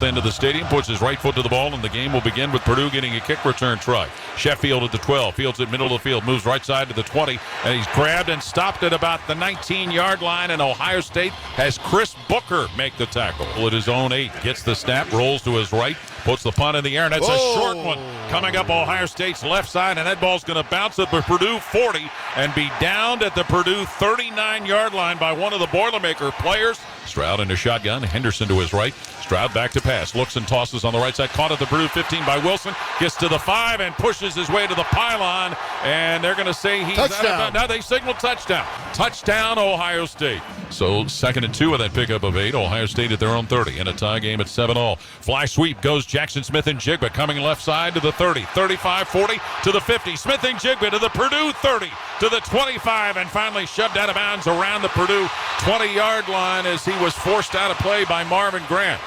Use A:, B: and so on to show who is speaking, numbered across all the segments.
A: Into the stadium, puts his right foot to the ball, and the game will begin with Purdue getting a kick return try. Sheffield at the 12, Fields at middle of the field, moves right side to the 20, and he's grabbed and stopped at about the 19-yard line, and Ohio State has Chris Booker make the tackle. At his own 8, gets the snap, rolls to his right, puts the punt in the air, and it's a short one coming up Ohio State's left side, and that ball's going to bounce at the Purdue 40 and be downed at the Purdue 39-yard line by one of the Boilermaker players. Stroud into shotgun, Henderson to his right. Stroud back to pass, looks and tosses on the right side, caught at the Purdue 15 by Wilson, gets to the 5 and pushes his way to the pylon, and they're going to say he's out of bounds. Now they signal touchdown. Touchdown, Ohio State. So 2nd and 2 of that pickup of 8. Ohio State at their own 30 in a tie game at 7-all. Fly sweep goes Jackson Smith and Jigba coming left side to the 30, 35, 40 to the 50. Smith and Jigba to the Purdue 30 to the 25 and finally shoved out of bounds around the Purdue 20-yard line as he was forced out of play by Marvin Grant.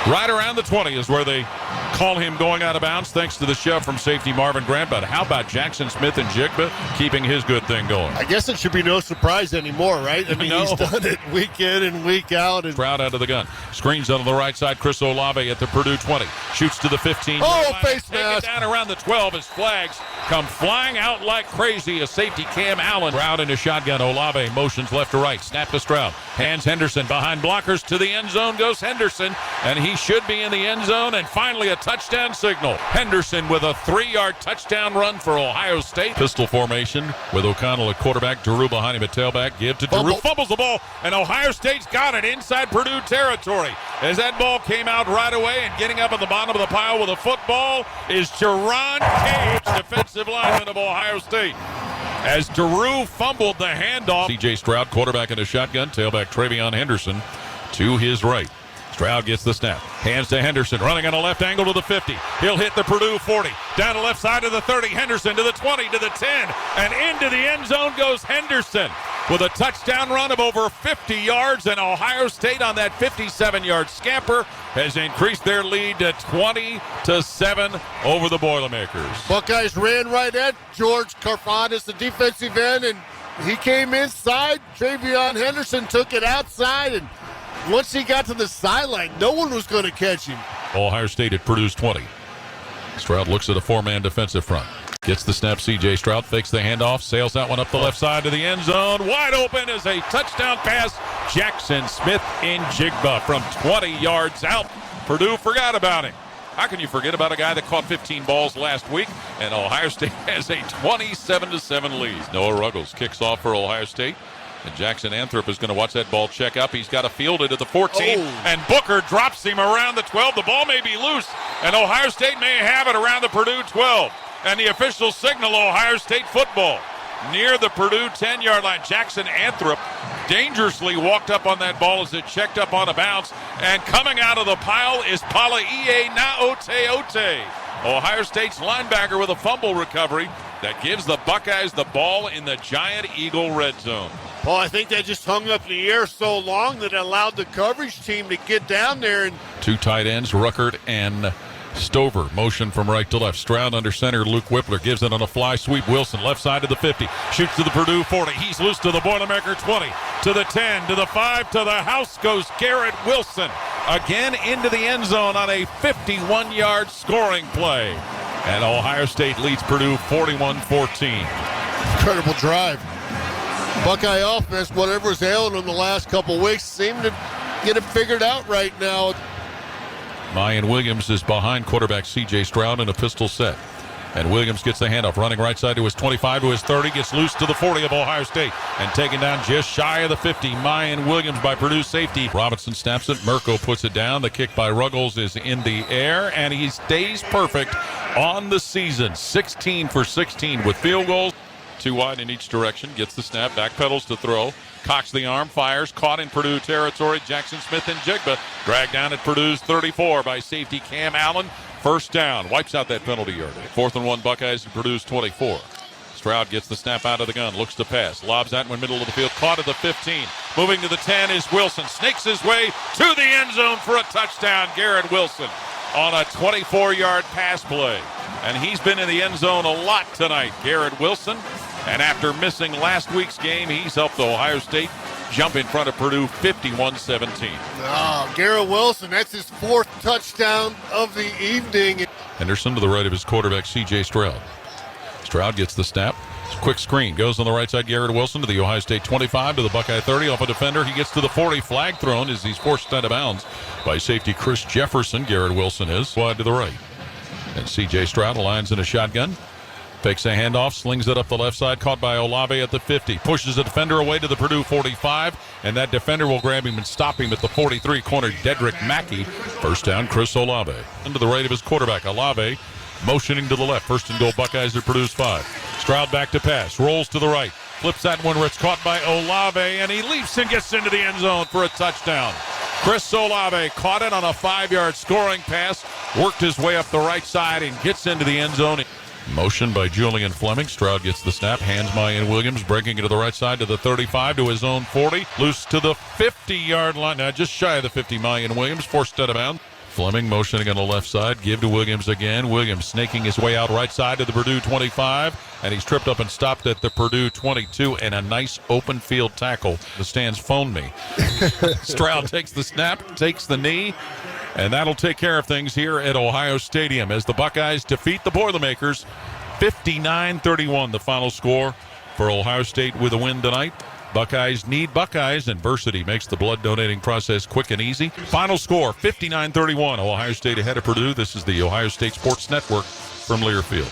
A: Right around the 20 is where they call him going out of bounds thanks to the shove from safety Marvin Grant. But how about Jackson Smith and Jigba keeping his good thing going?
B: I guess it should be no surprise anymore, right? I mean, he's done it week in and week out.
A: Stroud out of the gun. Screens on the right side. Chris Olave at the Purdue 20. Shoots to the 15.
B: Face mask.
A: Down around the 12 as flags come flying out like crazy. A safety Cam Allen. Stroud into shotgun. Olave motions left to right. Snap to Stroud. Hands Henderson behind blockers to the end zone goes Henderson. And he should be in the end zone. And finally a touchdown signal. Henderson with a 3-yard touchdown run for Ohio State. Pistol formation with O'Connell at quarterback. Drew behind him at tailback. Give to Drew. Fumbles the ball. And Ohio State's got it inside Purdue territory. As that ball came out right away and getting up at the bottom of the pile with a football is Jerron Cage, defensive lineman of Ohio State. As Drew fumbled the handoff. C.J. Stroud, quarterback in a shotgun. Tailback Travion Henderson to his right. Stroud gets the snap. Hands to Henderson, running on a left angle to the 50. He'll hit the Purdue 40. Down the left side of the 30. Henderson to the 20, to the 10. And into the end zone goes Henderson with a touchdown run of over 50 yards. And Ohio State on that 57-yard scamper has increased their lead to 20-7 over the Boilermakers.
B: Buckeyes ran right at George Karfadis, the defensive end, and he came inside. Travion Henderson took it outside, and once he got to the sideline, no one was going to catch him.
A: Ohio State at Purdue's 20. Stroud looks at a 4-man defensive front. Gets the snap, C.J. Stroud fakes the handoff, sails that one up the left side to the end zone. Wide open is a touchdown pass. Jackson Smith in Jigba from 20 yards out. Purdue forgot about him. How can you forget about a guy that caught 15 balls last week? And Ohio State has a 27-7 lead. Noah Ruggles kicks off for Ohio State. And Jackson Anthrop is going to watch that ball check up. He's got to field it at the 14. And Booker drops him around the 12. The ball may be loose. And Ohio State may have it around the Purdue 12. And the official signal, Ohio State football. Near the Purdue 10-yard line, Jackson Anthrop dangerously walked up on that ball as it checked up on a bounce. And coming out of the pile is Palai'e Naoteote, Ohio State's linebacker, with a fumble recovery that gives the Buckeyes the ball in the Giant Eagle red zone.
B: Well, I think they just hung up in the air so long that it allowed the coverage team to get down there. And
A: two tight ends, Ruckert and Stover, motion from right to left. Stroud under center. Luke Whippler gives it on a fly sweep. Wilson left side to the 50. Shoots to the Purdue 40. He's loose to the Boilermaker 20. To the 10. To the 5. To the house goes Garrett Wilson. Again into the end zone on a 51-yard scoring play. And Ohio State leads Purdue 41-14.
B: Incredible drive. Buckeye offense, whatever's ailing them the last couple weeks, seem to get it figured out right now.
A: Mayan Williams is behind quarterback C.J. Stroud in a pistol set. And Williams gets the handoff, running right side to his 25, to his 30, gets loose to the 40 of Ohio State. And taken down just shy of the 50. Mayan Williams by Purdue safety. Robinson snaps it. Mirko puts it down. The kick by Ruggles is in the air, and he stays perfect on the season. 16 for 16 with field goals. Two wide in each direction. Gets the snap, backpedals to throw. Cocks the arm, fires, caught in Purdue territory. Jackson Smith and Jigba dragged down at Purdue's 34 by safety Cam Allen. First down, wipes out that penalty yardage. 4th and 1 Buckeyes at Purdue's 24. Stroud gets the snap out of the gun, looks to pass, lobs out in the middle of the field, caught at the 15. Moving to the 10 is Wilson, snakes his way to the end zone for a touchdown. Garrett Wilson on a 24-yard pass play. And he's been in the end zone a lot tonight, Garrett Wilson. And after missing last week's game, he's helped Ohio State jump in front of Purdue 51-17.
B: Oh, Garrett Wilson, that's his 4th touchdown of the evening.
A: Henderson to the right of his quarterback, C.J. Stroud. Stroud gets the snap. Quick screen. Goes on the right side, Garrett Wilson to the Ohio State 25, to the Buckeye 30. Off a defender. He gets to the 40. Flag thrown as he's forced out of bounds by safety Chris Jefferson. Garrett Wilson is wide to the right. And C.J. Stroud aligns in a shotgun. Fakes a handoff, slings it up the left side, caught by Olave at the 50. Pushes a defender away to the Purdue 45, and that defender will grab him and stop him at the 43, corner Dedrick Mackey. First down, Chris Olave. Into the right of his quarterback, Olave, motioning to the left. First and goal, Buckeyes at Purdue's 5. Stroud back to pass, rolls to the right. Flips that one where it's caught by Olave, and he leaps and gets into the end zone for a touchdown. Chris Olave caught it on a 5-yard scoring pass, worked his way up the right side, and gets into the end zone. Motion by Julian Fleming. Stroud gets the snap, hands Mayan Williams, breaking it to the right side to the 35, to his own 40. Loose to the 50-yard line. Now just shy of the 50, Mayan Williams, forced out of bounds. Fleming motioning on the left side. Give to Williams again. Williams snaking his way out right side to the Purdue 25. And he's tripped up and stopped at the Purdue 22. And a nice open field tackle. The stands phoned me. Stroud takes the snap, takes the knee. And that'll take care of things here at Ohio Stadium as the Buckeyes defeat the Boilermakers. 59-31 the final score for Ohio State with a win tonight. Buckeyes need Buckeyes, and Versity makes the blood donating process quick and easy. Final score, 59-31. Ohio State ahead of Purdue. This is the Ohio State Sports Network from Learfield.